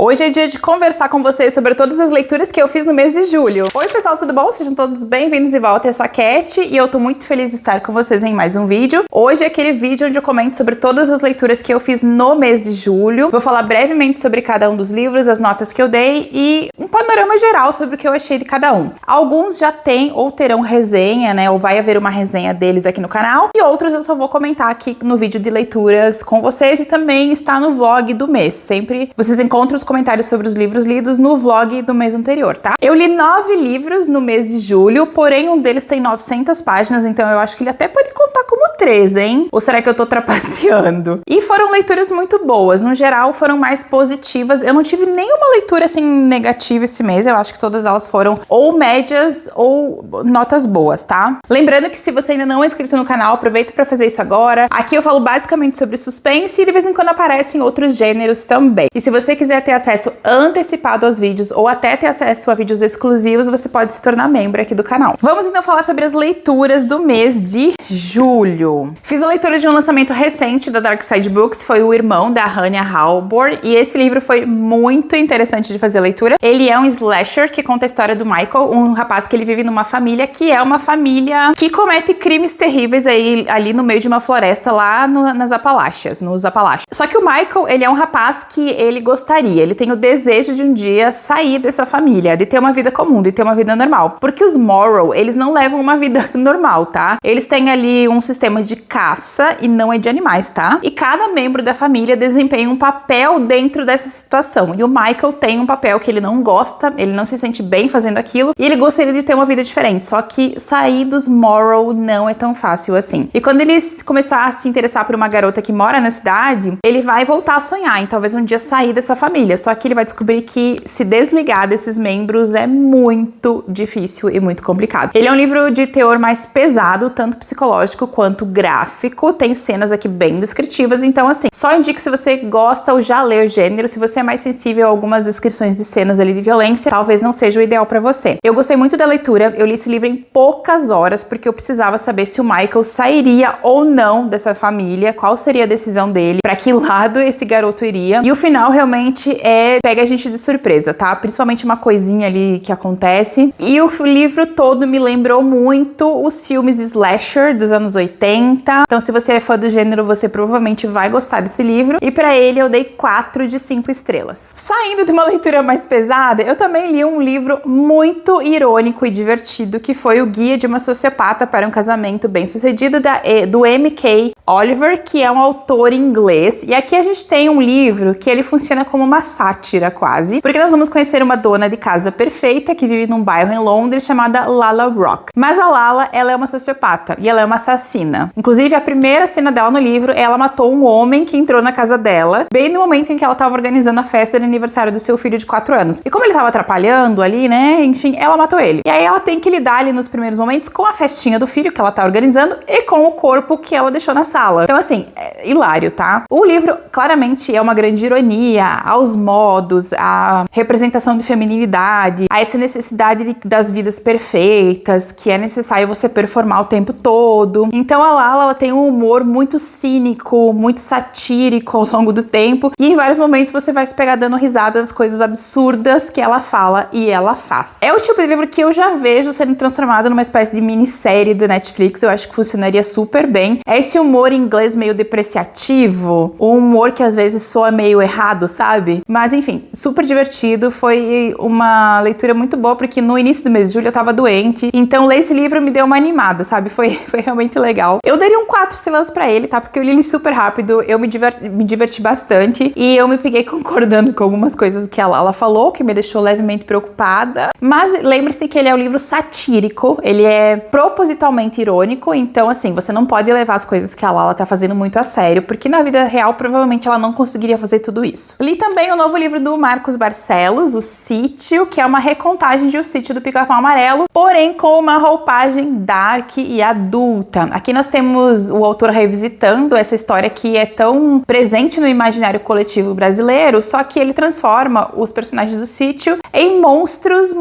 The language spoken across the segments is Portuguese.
Hoje é dia de conversar com vocês sobre todas as leituras que eu fiz no mês de julho. Oi pessoal, tudo bom? Sejam todos bem-vindos de volta, eu sou a Cat e eu tô muito feliz de estar com vocês em mais um vídeo. Hoje é aquele vídeo onde eu comento sobre todas as leituras que eu fiz no mês de julho. Vou falar brevemente sobre cada um dos livros, as notas que eu dei e um panorama geral sobre o que eu achei de cada um. Alguns já têm ou terão resenha, né? Ou vai haver uma resenha deles aqui no canal e outros eu só vou comentar aqui no vídeo de leituras com vocês e também está no vlog do mês. Sempre vocês encontram os comentários sobre os livros lidos no vlog do mês anterior, tá? Eu li 9 livros no mês de julho, porém um deles tem 900 páginas, então eu acho que ele até pode contar como 3, hein? Ou será que eu tô trapaceando? E foram leituras muito boas, no geral foram mais positivas. Eu não tive nenhuma leitura assim negativa esse mês, eu acho que todas elas foram ou médias ou notas boas, tá? Lembrando que se você ainda não é inscrito no canal, aproveita pra fazer isso agora. Aqui eu falo basicamente sobre suspense e de vez em quando aparecem outros gêneros também. E se você quiser ter acesso antecipado aos vídeos ou até ter acesso a vídeos exclusivos, você pode se tornar membro aqui do canal. Vamos então falar sobre as leituras do mês de julho. Fiz a leitura de um lançamento recente da Dark Side Books, foi O Irmão, da Hannah Halborn, e esse livro foi muito interessante de fazer a leitura. Ele é um slasher que conta a história do Michael, um rapaz que ele vive numa família que é uma família que comete crimes terríveis ali no meio de uma floresta lá nos Apalaches. Só que o Michael, ele é um rapaz que ele gostaria, ele tem o desejo de um dia sair dessa família, de ter uma vida comum, de ter uma vida normal. Porque os Morrow, eles não levam uma vida normal, tá? Eles têm ali um sistema de caça e não é de animais, tá? E cada membro da família desempenha um papel dentro dessa situação. E o Michael tem um papel que ele não gosta, ele não se sente bem fazendo aquilo e ele gostaria de ter uma vida diferente. Só que sair dos Morrow não é tão fácil assim. E quando ele começar a se interessar por uma garota que mora na cidade, ele vai voltar a sonhar em talvez um dia sair dessa família. Só que ele vai descobrir que se desligar desses membros é muito difícil e muito complicado. Ele é um livro de teor mais pesado, tanto psicológico quanto gráfico. Tem cenas aqui bem descritivas, então assim, só indico se você gosta ou já leu o gênero, se você é mais sensível a algumas descrições de cenas ali de violência, talvez não seja o ideal pra você. Eu gostei muito da leitura, eu li esse livro em poucas horas, porque eu precisava saber se o Michael sairia ou não dessa família, qual seria a decisão dele, pra que lado esse garoto iria, e o final realmente pega a gente de surpresa, tá? Principalmente uma coisinha ali que acontece. E o livro todo me lembrou muito os filmes slasher dos anos 80. Então, se você é fã do gênero, você provavelmente vai gostar desse livro. E pra ele eu dei 4 de 5 estrelas. Saindo de uma leitura mais pesada, eu também li um livro muito irônico e divertido, que foi O Guia de uma Sociopata para um Casamento Bem-Sucedido, do M.K. Oliver, que é um autor inglês. E aqui a gente tem um livro que ele funciona como uma sátira quase, porque nós vamos conhecer uma dona de casa perfeita que vive num bairro em Londres chamada Lala Rock. Mas a Lala, ela é uma sociopata e ela é uma assassina. Inclusive, a primeira cena dela no livro, ela matou um homem que entrou na casa dela, bem no momento em que ela estava organizando a festa de aniversário do seu filho de 4 anos. E como ele estava atrapalhando ali, né, enfim, ela matou ele. E aí ela tem que lidar ali nos primeiros momentos com a festinha do filho que ela tá organizando e com o corpo que ela deixou na sala. Então, assim, é hilário, tá? O livro, claramente, é uma grande ironia aos modos, a representação de feminilidade, a essa necessidade das vidas perfeitas, que é necessário você performar o tempo todo. Então a Lala, ela tem um humor muito cínico, muito satírico ao longo do tempo, e em vários momentos você vai se pegar dando risada das coisas absurdas que ela fala e ela faz. É o tipo de livro que eu já vejo sendo transformado numa espécie de minissérie da Netflix, eu acho que funcionaria super bem. É esse humor inglês meio depreciativo, um humor que às vezes soa meio errado, sabe? Mas enfim, super divertido, foi uma leitura muito boa, porque no início do mês de julho eu tava doente, então ler esse livro me deu uma animada, sabe? Foi realmente legal. Eu daria um 4 estrelas pra ele, tá? Porque eu li ele super rápido, eu me diverti bastante, e eu me peguei concordando com algumas coisas que a Lala falou, que me deixou levemente preocupada, mas lembre-se que ele é um livro satírico, ele é propositalmente irônico, então assim, você não pode levar as coisas que a Lala tá fazendo muito a sério, porque na vida real provavelmente ela não conseguiria fazer tudo isso. Li também o novo livro do Marcos Barcelos, O Sítio, que é uma recontagem de O Sítio do Pica-Pau Amarelo, porém com uma roupagem dark e adulta. Aqui nós temos o autor revisitando essa história que é tão presente no imaginário coletivo brasileiro, só que ele transforma os personagens do sítio em monstros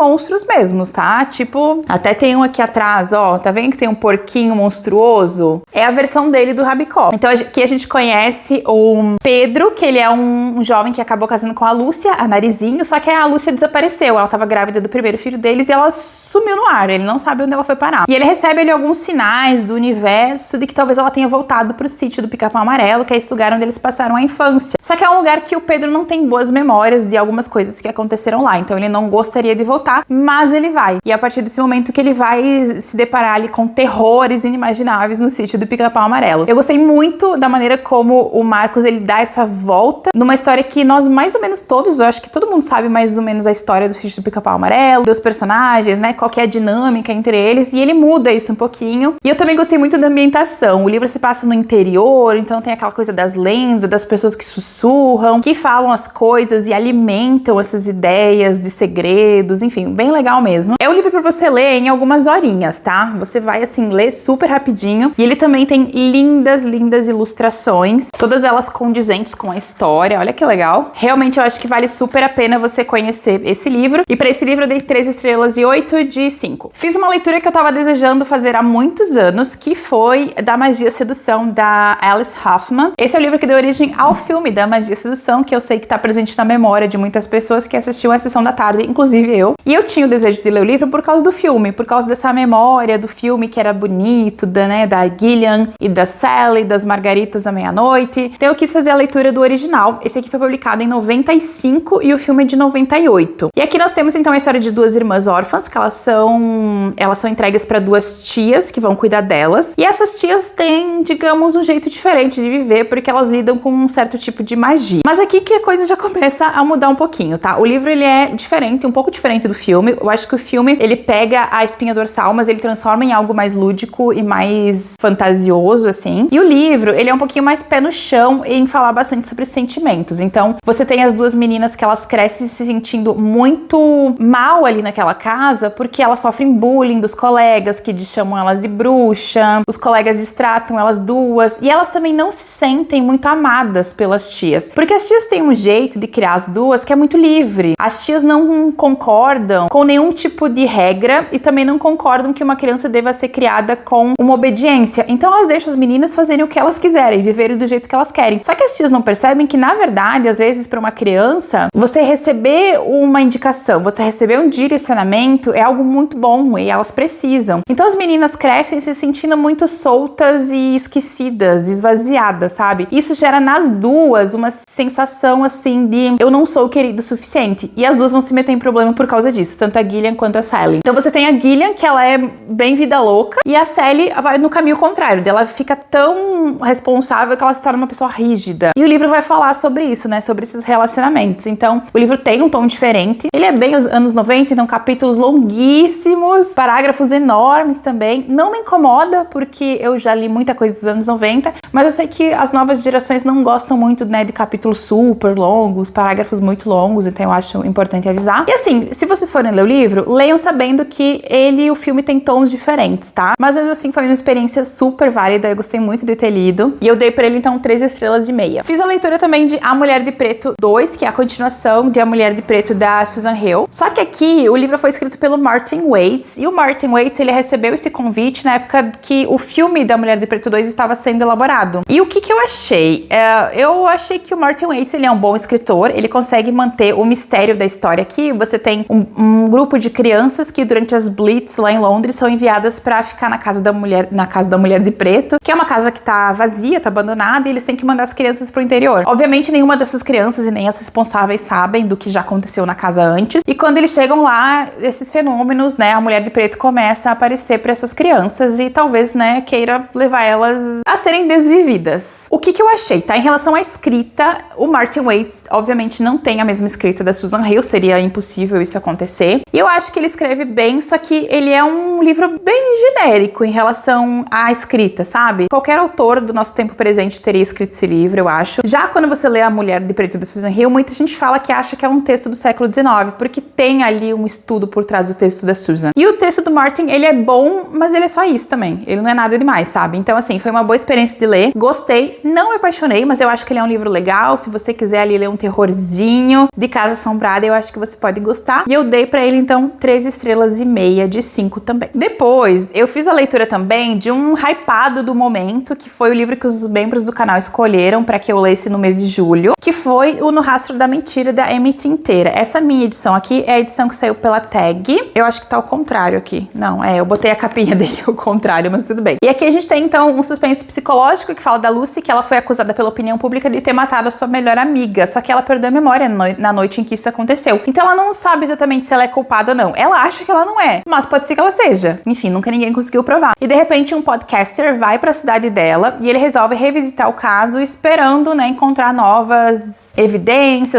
mesmos, tá? Tipo, até tem um aqui atrás, ó, tá vendo que tem um porquinho monstruoso? É a versão dele do Rabicó. Então aqui a gente conhece o Pedro, que ele é um jovem que acabou casando fazendo com a Lúcia, a Narizinho, só que a Lúcia desapareceu. Ela tava grávida do primeiro filho deles e ela sumiu no ar. Ele não sabe onde ela foi parar. E ele recebe ali alguns sinais do universo de que talvez ela tenha voltado pro sítio do Pica-Pau Amarelo, que é esse lugar onde eles passaram a infância. Só que é um lugar que o Pedro não tem boas memórias de algumas coisas que aconteceram lá. Então ele não gostaria de voltar, mas ele vai. E é a partir desse momento que ele vai se deparar ali com terrores inimagináveis no sítio do Pica-Pau Amarelo. Eu gostei muito da maneira como o Marcos, ele dá essa volta numa história que nós mais ou menos todos, eu acho que todo mundo sabe mais ou menos a história do sítio do Pica-Pau Amarelo, dos personagens, né, qual que é a dinâmica entre eles, e ele muda isso um pouquinho. E eu também gostei muito da ambientação. O livro se passa no interior, então tem aquela coisa das lendas, das pessoas que sussurram, que falam as coisas e alimentam essas ideias de segredos, enfim, bem legal mesmo. É um livro para você ler em algumas horinhas, tá? Você vai, assim, ler super rapidinho. E ele também tem lindas, lindas ilustrações, todas elas condizentes com a história. Olha que legal. Realmente eu acho que vale super a pena você conhecer esse livro. E para esse livro eu dei 3 estrelas e 8 de 5. Fiz uma leitura que eu tava desejando fazer há muitos anos, que foi Da Magia e Sedução, da Alice Hoffman. Esse é o livro que deu origem ao filme Da Magia e Sedução, que eu sei que tá presente na memória de muitas pessoas que assistiam a Sessão da Tarde, inclusive eu. E eu tinha o desejo de ler o livro por causa do filme, por causa dessa memória do filme que era bonito, da Gillian e da Sally, das Margaritas à Meia-Noite. Então eu quis fazer a leitura do original. Esse aqui foi publicado em 95 e o filme é de 98. E aqui nós temos então a história de 2 irmãs órfãs, que elas são entregues para 2 tias que vão cuidar delas. E essas tias têm, digamos, um jeito diferente de viver, porque elas lidam com um certo tipo de magia. Mas aqui que a coisa já começa a mudar um pouquinho, tá? O livro, ele é diferente, um pouco diferente do filme. Eu acho que o filme, ele pega a espinha dorsal, mas ele transforma em algo mais lúdico e mais fantasioso, assim. E o livro, ele é um pouquinho mais pé no chão em falar bastante sobre sentimentos. Então, você tem as 2 meninas que elas crescem se sentindo muito mal ali naquela casa, porque elas sofrem bullying dos colegas, que chamam elas de bruxa, os colegas distratam elas duas, e elas também não se sentem muito amadas pelas tias, porque as tias têm um jeito de criar as duas que é muito livre. As tias não concordam com nenhum tipo de regra e também não concordam que uma criança deva ser criada com uma obediência. Então elas deixam as meninas fazerem o que elas quiserem, viverem do jeito que elas querem. Só que as tias não percebem que, na verdade, às vezes, para uma criança, você receber uma indicação, você receber um direcionamento é algo muito bom e elas precisam. Então as meninas crescem se sentindo muito soltas e esquecidas, esvaziadas, sabe? Isso gera nas duas uma sensação assim de eu não sou querido o suficiente. E as duas vão se meter em problema por causa disso, tanto a Gillian quanto a Sally. Então você tem a Gillian, que ela é bem vida louca, e a Sally vai no caminho contrário. Ela fica tão responsável que ela se torna uma pessoa rígida. E o livro vai falar sobre isso, né? Sobre esses relacionamentos. Então, o livro tem um tom diferente. Ele é bem os anos 90, então capítulos longuíssimos, parágrafos enormes também. Não me incomoda, porque eu já li muita coisa dos anos 90, mas eu sei que as novas gerações não gostam muito, né, de capítulos super longos, parágrafos muito longos, então eu acho importante avisar. E assim, se vocês forem ler o livro, leiam sabendo que ele e o filme têm tons diferentes, tá? Mas mesmo assim foi uma experiência super válida, eu gostei muito de ter lido, e eu dei pra ele então 3 estrelas e meia. Fiz a leitura também de A Mulher de Preto 2, que é a continuação de A Mulher de Preto da Susan Hill. Só que aqui o livro foi escrito pelo Martin Waits, e o Martin Waits, ele recebeu esse convite na época que o filme da Mulher de Preto 2 estava sendo elaborado. E o que eu achei? Eu achei que o Martin Waits, ele é um bom escritor, ele consegue manter o mistério da história aqui. Você tem um grupo de crianças que durante as Blitz lá em Londres são enviadas para ficar na casa da mulher de preto, que é uma casa que tá vazia, tá abandonada, e eles têm que mandar as crianças pro interior. Obviamente nenhuma dessas crianças e nem as responsáveis sabem do que já aconteceu na casa antes, e quando eles chegam lá, esses fenômenos, né, a mulher de preto começa a aparecer para essas crianças e talvez, né, queira levar elas a serem desvividas. O que eu achei, tá? Em relação à escrita, o Martin Waits, obviamente, não tem a mesma escrita da Susan Hill, seria impossível isso acontecer. E eu acho que ele escreve bem, só que ele é um livro bem genérico em relação à escrita, sabe? Qualquer autor do nosso tempo presente teria escrito esse livro, eu acho. Já quando você lê A Mulher de Preto da Susan Hill, muita gente fala que acha que é um texto do século XIX, porque tem ali um estudo por trás do texto da Susan. E o texto do Martin, ele é bom, mas ele é só isso também. Ele não é nada demais, sabe? Então, assim, foi uma boa experiência de ler. Gostei, não me apaixonei, mas eu acho que ele é um livro legal. Se você quiser ali ler um terrorzinho de Casa Assombrada, eu acho que você pode gostar. E eu dei pra ele, então, 3 estrelas e meia de 5 também. Depois, eu fiz a leitura também de um hypado do momento, que foi o livro que os membros do canal escolheram pra que eu lesse no mês de julho, que foi o No Rastro da Mentira, da Emmett inteira. Essa minha edição aqui é a edição que saiu pela Tag. Eu acho que tá ao contrário aqui. Não, eu botei a capinha dele ao contrário, mas tudo bem. E aqui a gente tem, então, um suspense psicológico que fala da Lucy, que ela foi acusada pela opinião pública de ter matado a sua melhor amiga, só que ela perdeu a memória na noite em que isso aconteceu. Então ela não sabe exatamente se ela é culpada ou não. Ela acha que ela não é, mas pode ser que ela seja. Enfim, nunca ninguém conseguiu provar. E de repente um podcaster vai pra cidade dela e ele resolve revisitar o caso, esperando, né, encontrar novas evidências,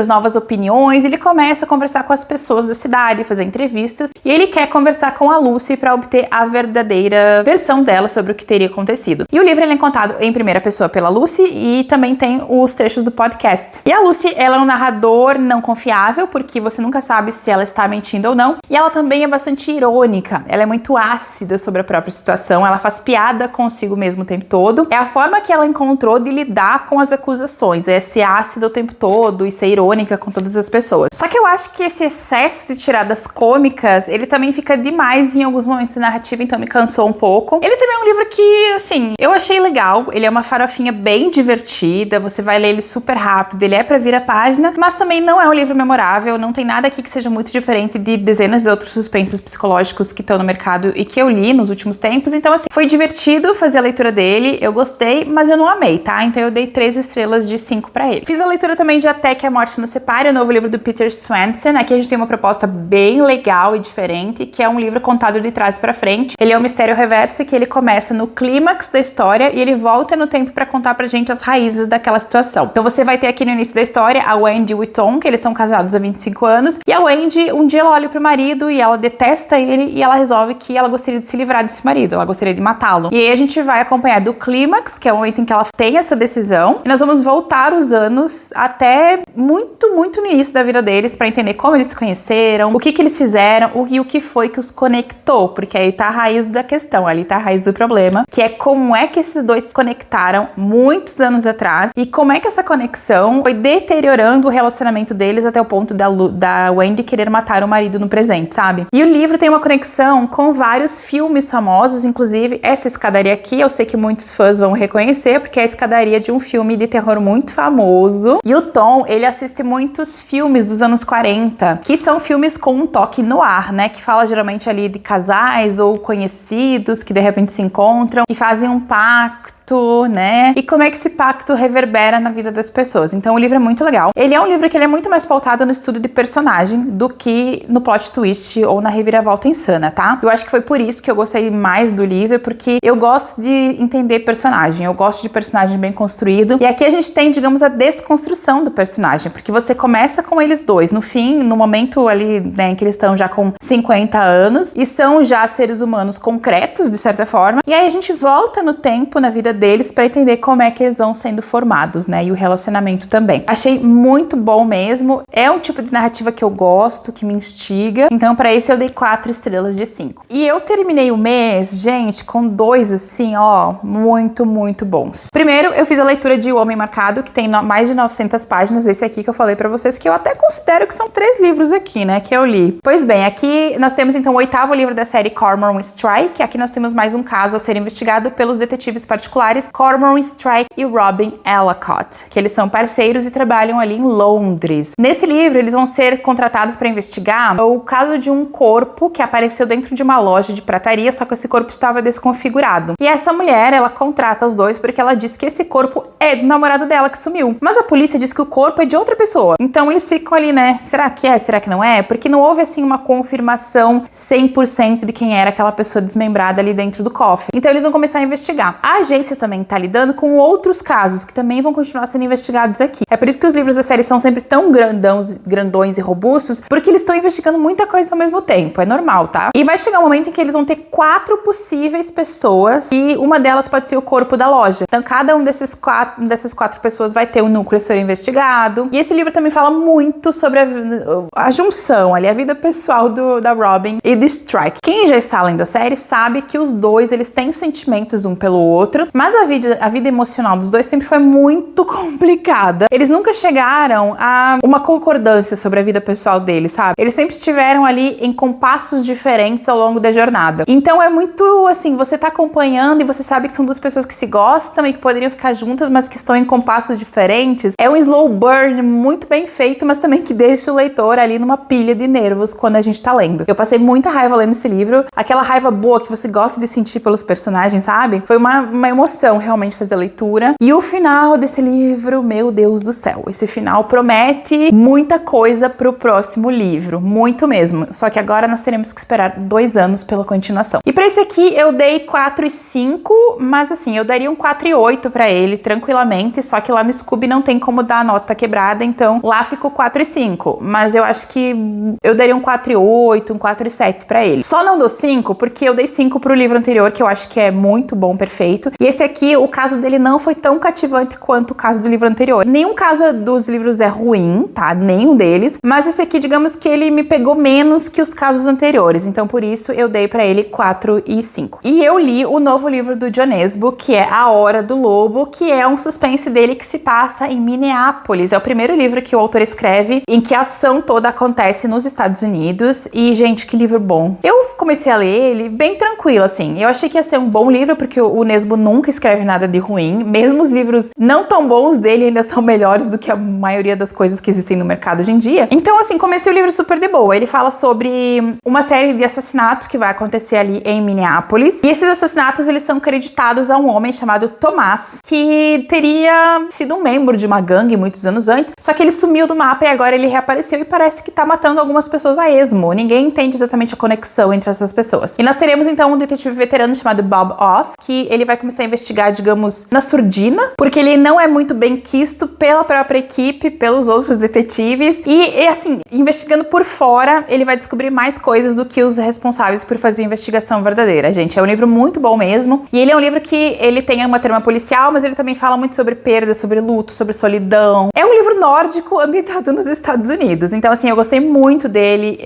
novas opiniões. Ele começa a conversar com as pessoas da cidade, fazer entrevistas, e ele quer conversar com a Lucy para obter a verdadeira versão dela sobre o que teria acontecido. E o livro ele é contado em primeira pessoa pela Lucy e também tem os trechos do podcast. E a Lucy, ela é um narrador não confiável, porque você nunca sabe se ela está mentindo ou não. E ela também é bastante irônica. Ela é muito ácida sobre a própria situação, ela faz piada consigo mesmo o tempo todo. É a forma que ela encontrou de lidar com as acusações, é ser ácida o tempo todo e ser irônica com todas as pessoas. Só que eu acho que esse excesso de tiradas cômicas, ele também fica demais em alguns momentos de narrativa, então me cansou um pouco. Ele também é um livro que, assim, eu achei legal. Ele é uma farofinha bem divertida, você vai ler ele super rápido, ele é pra vir a página, mas também não é um livro memorável, não tem nada aqui que seja muito diferente de dezenas de outros suspensos psicológicos que estão no mercado e que eu li nos últimos tempos. Então, assim, foi divertido fazer a leitura dele, eu gostei, mas eu não amei, tá? Então eu dei 3 estrelas de 5 pra ele. Fiz a leitura também de Até que a Morte Nos Separe, o novo livro do Peter Swanson. Aqui a gente tem uma proposta bem legal e diferente, que é um livro contado de trás pra frente. Ele é um mistério reverso que ele começa no clímax da história e ele volta no tempo pra contar pra gente as raízes daquela situação. Então você vai ter aqui no início da história a Wendy e o Tom, que eles são casados há 25 anos, e a Wendy, um dia ela olha pro marido e ela detesta ele e ela resolve que ela gostaria de se livrar desse marido, ela gostaria de matá-lo. E aí a gente vai acompanhar do clímax, que é o momento em que ela tem essa decisão, e nós vamos voltar os anos até muito no início da vida deles pra entender como eles se conheceram, o que eles fizeram e o que foi que os conectou, porque aí tá a raiz da questão, ali tá a raiz do problema, que é como é que esses dois se conectaram muitos anos atrás e como é que essa conexão foi deteriorando o relacionamento deles até o ponto da Wendy querer matar o marido no presente, sabe? E o livro tem uma conexão com vários filmes famosos, inclusive essa escadaria aqui, eu sei que muitos fãs vão reconhecer, porque é a escadaria de um filme de terror muito famoso. E o Tom, ele assiste muitos filmes dos anos 40, que são filmes com um toque no ar, né? Que fala geralmente ali de casais ou conhecidos que de repente se encontram e fazem um pacto, né? E como é que esse pacto reverbera na vida das pessoas. Então o livro é muito legal. Ele é um livro que ele é muito mais pautado no estudo de personagem do que no plot twist ou na reviravolta insana, tá? Eu acho que foi por isso que eu gostei mais do livro, porque eu gosto de entender personagem, eu gosto de personagem bem construído. E aqui a gente tem, digamos, a desconstrução do personagem, porque você começa com eles dois, no fim, no momento ali, né, em que eles estão já com 50 anos e são já seres humanos concretos, de certa forma. E aí a gente volta no tempo, na vida deles, para entender como é que eles vão sendo formados, né, e o relacionamento também. Achei muito bom mesmo, é um tipo de narrativa que eu gosto, que me instiga, então para esse eu dei 4 estrelas de 5. E eu terminei o mês, gente, com 2 assim, ó, muito bons. Primeiro, eu fiz a leitura de O Homem Marcado, que tem mais de 900 páginas, esse aqui que eu falei para vocês, que eu até considero que são 3 livros aqui, né, que eu li. Pois bem, aqui nós temos então o 8º livro da série Cormoran Strike, aqui nós temos mais um caso a ser investigado pelos detetives particulares Cormoran Strike e Robin Ellacott, que eles são parceiros e trabalham ali em Londres. Nesse livro, eles vão ser contratados para investigar o caso de um corpo que apareceu dentro de uma loja de prataria, só que esse corpo estava desconfigurado. E essa mulher, ela contrata os dois porque ela diz que esse corpo é do namorado dela que sumiu. Mas a polícia diz que o corpo é de outra pessoa. Então eles ficam ali, né? Será que é? Será que não é? Porque não houve, assim, uma confirmação 100% de quem era aquela pessoa desmembrada ali dentro do cofre. Então eles vão começar a investigar. A agência também tá lidando com outros casos que também vão continuar sendo investigados aqui. É por isso que os livros da série são sempre tão grandões e robustos, porque eles estão investigando muita coisa ao mesmo tempo. É normal, tá? E vai chegar um momento em que eles vão ter 4 possíveis pessoas e uma delas pode ser o corpo da loja. Então cada um dessas 4 pessoas vai ter um núcleo a ser investigado. E esse livro também fala muito sobre a junção ali, a vida pessoal da Robin e do Strike. Quem já está lendo a série sabe que os dois, eles têm sentimentos um pelo outro, Mas a vida emocional dos dois sempre foi muito complicada. Eles nunca chegaram a uma concordância sobre a vida pessoal deles, sabe? Eles sempre estiveram ali em compassos diferentes ao longo da jornada. Então é muito assim, você tá acompanhando e você sabe que são duas pessoas que se gostam e que poderiam ficar juntas, mas que estão em compassos diferentes. É um slow burn muito bem feito, mas também que deixa o leitor ali numa pilha de nervos quando a gente tá lendo. Eu passei muita raiva lendo esse livro, aquela raiva boa que você gosta de sentir pelos personagens, sabe? Foi uma emoção realmente fazer a leitura. E o final desse livro, meu Deus do céu, esse final promete muita coisa pro próximo livro, muito mesmo. Só que agora nós teremos que esperar 2 anos pela continuação. E pra esse aqui eu dei 4,5, mas assim, eu daria um 4,8 pra ele tranquilamente, só que lá no Scooby não tem como dar a nota quebrada, então lá ficou 4,5, mas eu acho que eu daria um 4,8, um 4,7 pra ele. Só não dou 5 porque eu dei 5 pro livro anterior, que eu acho que é muito bom, perfeito. E esse aqui, o caso dele não foi tão cativante quanto o caso do livro anterior. Nenhum caso dos livros é ruim, tá? Nenhum deles. Mas esse aqui, digamos que ele me pegou menos que os casos anteriores. Então, por isso, eu dei pra ele 4,5. E eu li o novo livro do Jon Esbo, que é A Hora do Lobo, que é um suspense dele que se passa em Minneapolis. É o primeiro livro que o autor escreve em que a ação toda acontece nos Estados Unidos. E, gente, que livro bom. Eu comecei a ler ele bem tranquilo, assim. Eu achei que ia ser um bom livro, porque o Nesbo nunca escreve nada de ruim. Mesmo os livros não tão bons dele ainda são melhores do que a maioria das coisas que existem no mercado hoje em dia. Então, assim, comecei o livro super de boa. Ele fala sobre uma série de assassinatos que vai acontecer ali em Minneapolis. E esses assassinatos, eles são creditados a um homem chamado Tomás, que teria sido um membro de uma gangue muitos anos antes. Só que ele sumiu do mapa e agora ele reapareceu e parece que tá matando algumas pessoas a esmo. Ninguém entende exatamente a conexão entre essas pessoas. E nós teremos, então, um detetive veterano chamado Bob Oz, que ele vai começar a investigar, digamos, na surdina, porque ele não é muito bem quisto pela própria equipe, pelos outros detetives. E assim, investigando por fora, ele vai descobrir mais coisas do que os responsáveis por fazer a investigação verdadeira, gente. É um livro muito bom mesmo. E ele é um livro que ele tem uma trama policial, mas ele também fala muito sobre perda, sobre luto, sobre solidão. É um livro nórdico ambientado nos Estados Unidos. Então, assim, eu gostei muito dele.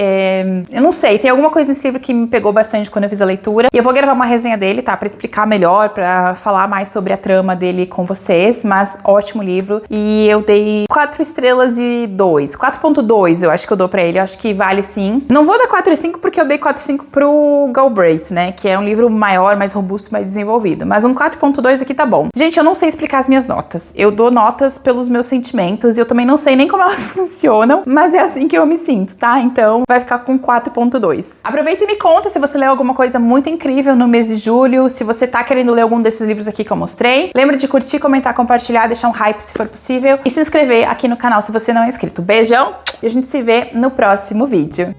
Eu não sei, tem alguma coisa nesse livro que me pegou bastante quando eu fiz a leitura. E eu vou gravar uma resenha dele, tá? Pra explicar melhor, pra falar mais sobre a trama dele com vocês. Mas ótimo livro. E eu dei 4 estrelas e 2. 4,2 eu acho que eu dou pra ele. Eu acho que vale sim. Não vou dar 4,5 porque eu dei 4,5 pro Galbraith, né? Que é um livro maior, mais robusto, mais desenvolvido. Mas um 4,2 aqui tá bom. Gente, eu não sei explicar as minhas notas. Eu dou notas pelos meus sentimentos. E eu também não sei nem como elas funcionam. Mas é assim que eu me sinto, tá? Então vai ficar com 4,2. Aproveita e me conta se você leu alguma coisa muito incrível no mês de julho. Se você tá querendo ler algum desses livros aqui que eu mostrei. Lembra de curtir, comentar, compartilhar, deixar um hype se for possível. E se inscrever aqui no canal se você não é inscrito. Beijão e a gente se vê no próximo vídeo.